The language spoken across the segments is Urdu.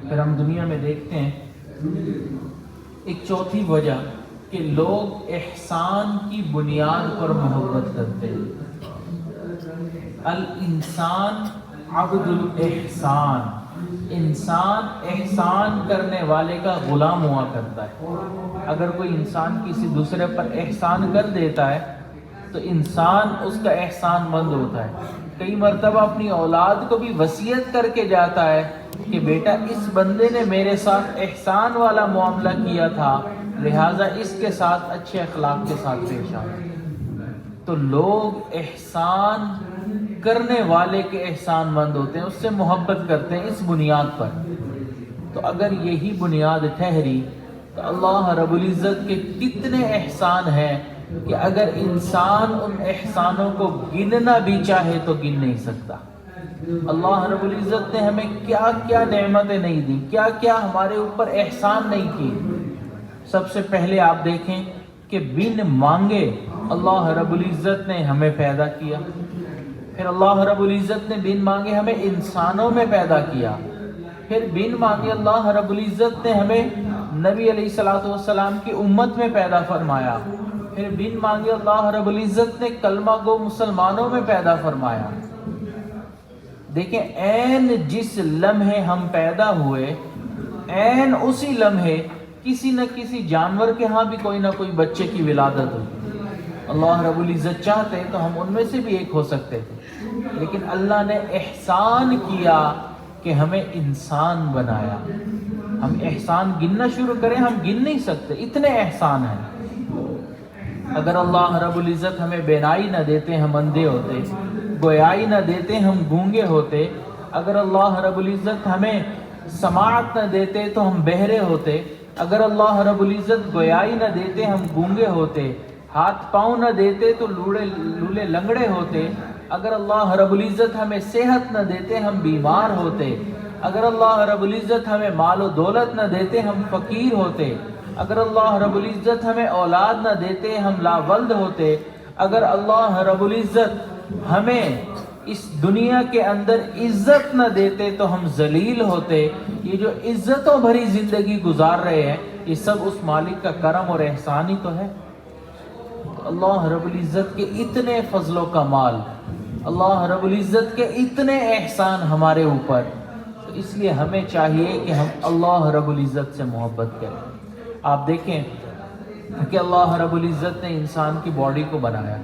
پھر ہم دنیا میں دیکھتے ہیں ایک چوتھی وجہ کہ لوگ احسان کی بنیاد پر محبت کرتے ہیں۔ الانسان عبد الاحسان، انسان احسان کرنے والے کا غلام ہوا کرتا ہے۔ اگر کوئی انسان کسی دوسرے پر احسان کر دیتا ہے تو انسان اس کا احسان مند ہوتا ہے۔ کئی مرتبہ اپنی اولاد کو بھی وصیت کر کے جاتا ہے کہ بیٹا اس بندے نے میرے ساتھ احسان والا معاملہ کیا تھا، لہٰذا اس کے ساتھ اچھے اخلاق کے ساتھ پیش آؤ۔ تو لوگ احسان کرنے والے کے احسان مند ہوتے ہیں، اس سے محبت کرتے ہیں اس بنیاد پر۔ تو اگر یہی بنیاد ٹھہری تو اللہ رب العزت کے کتنے احسان ہیں کہ اگر انسان ان احسانوں کو گننا بھی چاہے تو گن نہیں سکتا۔ اللہ رب العزت نے ہمیں کیا کیا نعمتیں نہیں دی، کیا کیا ہمارے اوپر احسان نہیں کیے۔ سب سے پہلے آپ دیکھیں کہ بن مانگے اللہ رب العزت نے ہمیں پیدا کیا، پھر اللہ رب العزت نے بن مانگے ہمیں انسانوں میں پیدا کیا، پھر بن مانگے اللہ رب العزت نے ہمیں نبی علیہ الصلوۃ والسلام کی امت میں پیدا فرمایا، پھر بن مانگے اللہ رب العزت نے کلمہ گو مسلمانوں میں پیدا فرمایا۔ دیکھیں عین جس لمحے ہم پیدا ہوئے، عین اسی لمحے کسی نہ کسی جانور کے ہاں بھی کوئی نہ کوئی بچے کی ولادت ہوئی۔ اللہ رب العزت چاہتے تو ہم ان میں سے بھی ایک ہو سکتے تھے، لیکن اللہ نے احسان کیا کہ ہمیں انسان بنایا۔ ہم احسان گننا شروع کریں ہم گن نہیں سکتے، اتنے احسان ہیں۔ اگر اللہ رب العزت ہمیں بینائی نہ دیتے ہم اندھے ہوتے، گویائی نہ دیتے ہم گونگے ہوتے، اگر اللہ رب العزت ہمیں سماعت نہ دیتے تو ہم بہرے ہوتے، اگر اللہ رب العزت گویائی نہ دیتے ہم گونگے ہوتے، ہاتھ پاؤں نہ دیتے تو لولے لنگڑے ہوتے، اگر اللہ رب العزت ہمیں صحت نہ دیتے ہم بیمار ہوتے، اگر اللہ رب العزت ہمیں مال و دولت نہ دیتے ہم فقیر ہوتے، اگر اللہ رب العزت ہمیں اولاد نہ دیتے ہم لاولد ہوتے، اگر اللہ رب العزت ہمیں اس دنیا کے اندر عزت نہ دیتے تو ہم ذلیل ہوتے۔ یہ جو عزتوں بھری زندگی گزار رہے ہیں یہ سب اس مالک کا کرم اور احسان ہی تو ہے۔ اللہ رب العزت کے اتنے فضل و کمال، اللہ رب العزت کے اتنے احسان ہمارے اوپر، تو اس لیے ہمیں چاہیے کہ ہم اللہ رب العزت سے محبت کریں۔ آپ دیکھیں کہ اللہ رب العزت نے انسان کی باڈی کو بنایا،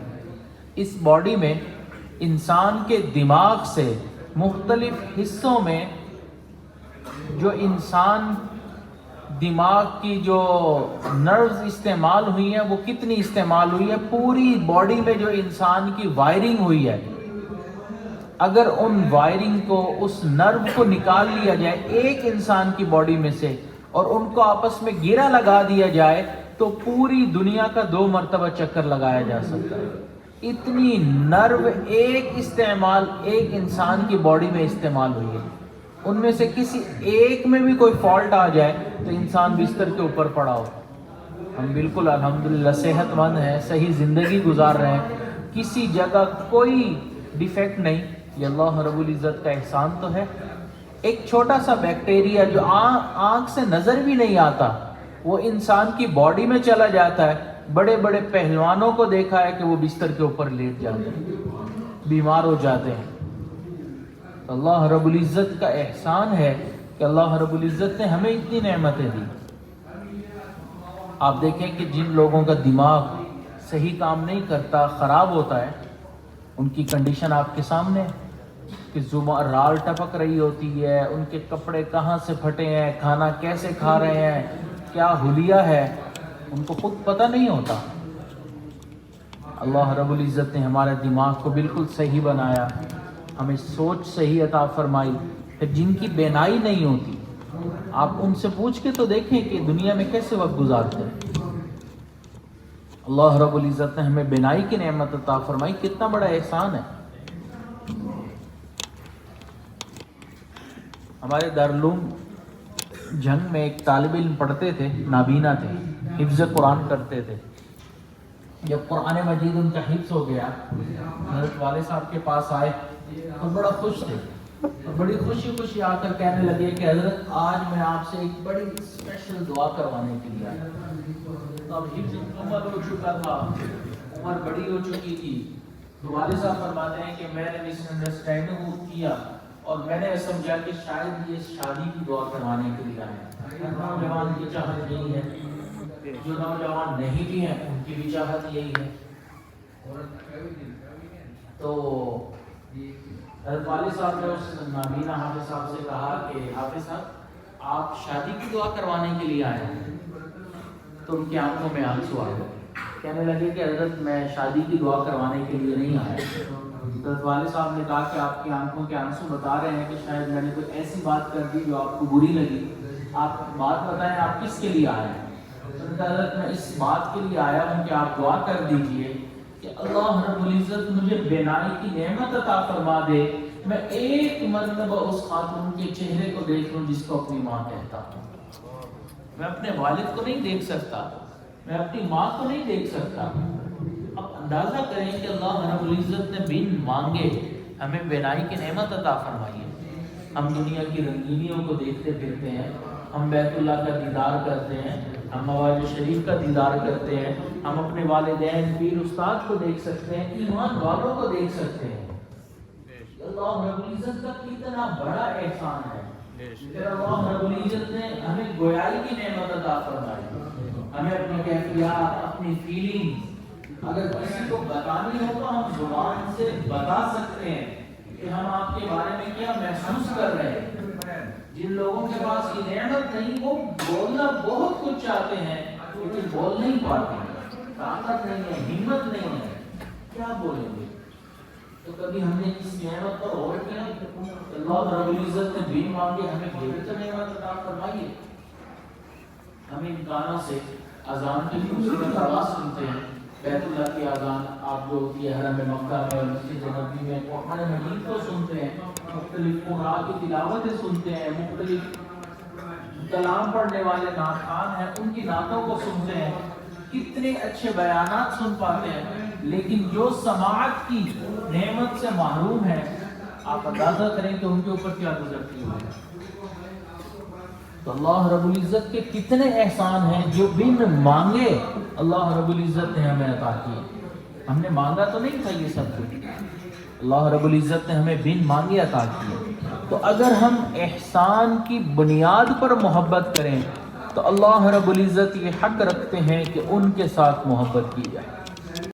اس باڈی میں انسان کے دماغ سے مختلف حصوں میں جو انسان دماغ کی جو نروز استعمال ہوئی ہیں وہ کتنی استعمال ہوئی ہے، پوری باڈی میں جو انسان کی وائرنگ ہوئی ہے، اگر ان وائرنگ کو اس نرو کو نکال لیا جائے ایک انسان کی باڈی میں سے اور ان کو آپس میں گرا لگا دیا جائے تو پوری دنیا کا 2 مرتبہ چکر لگایا جا سکتا ہے۔ اتنی نرو ایک انسان کی باڈی میں استعمال ہوئی ہے، ان میں سے کسی ایک میں بھی کوئی فالٹ آ جائے تو انسان بستر کے اوپر پڑا ہو۔ ہم بالکل الحمدللہ صحت مند ہیں، صحیح زندگی گزار رہے ہیں، کسی جگہ کوئی ڈیفیکٹ نہیں، یہ اللہ رب العزت کا احسان تو ہے۔ ایک چھوٹا سا بیکٹیریا جو آنکھ سے نظر بھی نہیں آتا وہ انسان کی باڈی میں چلا جاتا ہے، بڑے بڑے پہلوانوں کو دیکھا ہے کہ وہ بستر کے اوپر لیٹ جاتے ہیں، بیمار ہو جاتے ہیں۔ اللہ رب العزت کا احسان ہے کہ اللہ رب العزت نے ہمیں اتنی نعمتیں دی۔ آپ دیکھیں کہ جن لوگوں کا دماغ صحیح کام نہیں کرتا، خراب ہوتا ہے، ان کی کنڈیشن آپ کے سامنے ہے کہ زبان رال ٹپک رہی ہوتی ہے، ان کے کپڑے کہاں سے پھٹے ہیں، کھانا کیسے کھا رہے ہیں، کیا حلیہ ہے، ان کو خود پتہ نہیں ہوتا۔ اللہ رب العزت نے ہمارے دماغ کو بالکل صحیح بنایا، ہمیں سوچ صحیح عطا فرمائی۔ پھر جن کی بینائی نہیں ہوتی آپ ان سے پوچھ کے تو دیکھیں کہ دنیا میں کیسے وقت گزارتے ہیں۔ اللہ رب العزت نے ہمیں بینائی کی نعمت عطا فرمائی، کتنا بڑا احسان ہے۔ ہمارے دارالعلوم جنگ میں ایک طالب علم پڑھتے تھے، نابینا تھے، حفظ قرآن کرتے تھے۔ جب قرآن مجید ان کا حفظ ہو گیا، حضرت والد صاحب کے پاس آئے تو بڑا خوش تھے اور بڑی خوشی خوشی آ کر کہنے لگے کہ حضرت آج میں آپ سے ایک بڑی اسپیشل دعا کروانے کے لیے آیا۔ اب حفظ عمر ہو چکا تھا، عمر بڑی ہو چکی تھی، تو والد صاحب فرماتے ہیں کہ میں نے مس انڈرسٹینڈنگ کیا اور میں نے سمجھا کہ شاید یہ شادی کی دعا کروانے کے لیے آئے۔ ہر نوجوان کی چاہت یہی ہے، جو نوجوان نہیں بھی ہیں ان کی بھی چاہت یہی ہے۔ تو حضرت والد صاحب نے اس نابینا حافظ صاحب سے کہا کہ حافظ صاحب آپ شادی کی دعا کروانے کے لیے آئے ہیں؟ تو ان کی آنکھوں میں آنسو آ گئے، کہنے لگے کہ حضرت میں شادی کی دعا کروانے کے لیے نہیں آیا۔ حضرت والد صاحب نے کہا کہ آپ کی آنکھوں کے آنسو بتا رہے ہیں کہ شاید میں نے کوئی ایسی بات کر دی جو آپ کو بری لگی، آپ بات بتائیں آپ کس کے لیے آئے ہیں؟ حضرت میں اس بات کے لیے آیا ہوں کہ آپ دعا کر دیجئے کہ اللہ رب العزت مجھے بینائی کی نعمت عطا فرما دے، میں ایک مرتبہ اس خاتون کے چہرے کو دیکھ لوں جس کو اپنی ماں کہتا ہوں۔ میں اپنے والد کو نہیں دیکھ سکتا، میں اپنی ماں کو نہیں دیکھ سکتا۔ اب اندازہ کریں کہ اللہ رب العزت نے بن مانگے ہمیں بینائی کی نعمت عطا فرمائی ہے۔ ہم دنیا کی رنگینیوں کو دیکھتے پھرتے ہیں، ہم بیت اللہ کا دیدار کرتے ہیں، ہم مواج شریف کا دیدار کرتے ہیں، ہم اپنے والدین پیر استاد کو دیکھ سکتے ہیں، ایمان والوں کو دیکھ سکتے ہیں۔ اللہ رب العزت کا کتنا بڑا احسان ہے کہ اللہ رب العزت نے ہمیں گویائی کی نعمت عطا فرمائی، ہمیں اپنی کیفیات، اپنی فیلنگز اگر کسی کو بتانی ہو تو ہم زبان سے بتا سکتے ہیں کہ ہم آپ کے بارے میں کیا محسوس کر رہے ہیں۔ جن لوگوں کے پاس یہ نعمت نہیں وہ بولنا بہت کچھ چاہتے ہیں لیکن بول نہیں پاتے، طاقت نہیں ہے، ہمت نہیں ہے، کیا بولیں گے؟ تو کبھی ہم نے اس نعمت پر غور کیا؟ اللہ رب العزت نے بھی مانگے ہمیں بہتر نعمت عطا فرمائی ہے۔ ہم ان کانوں سے اذان کی خوبصورت آواز سنتے ہیں، بیت اللہ کی اذان آپ جو ہوتی ہے حرم مکہ میں، مسجد نبوی میں، قرآن مجید کو سنتے ہیں، مختلف قرآن کی تلاوتیں سنتے ہیں، مختلف کلام پڑھنے والے نعت خوان ہیں ان کی نعتوں کو سنتے ہیں، کتنے اچھے بیانات سن پاتے ہیں، لیکن جو سماعت کی نعمت سے محروم ہے آپ اندازہ کریں کہ ان کے اوپر کیا گزرتی ہوگی۔ تو اللہ رب العزت کے کتنے احسان ہیں جو بن مانگے اللہ رب العزت نے ہمیں عطا کیے۔ ہم نے مانگا تو نہیں تھا یہ سب کچھ، اللہ رب العزت نے ہمیں بن مانگے عطا کیے۔ تو اگر ہم احسان کی بنیاد پر محبت کریں تو اللہ رب العزت یہ حق رکھتے ہیں کہ ان کے ساتھ محبت کی جائے۔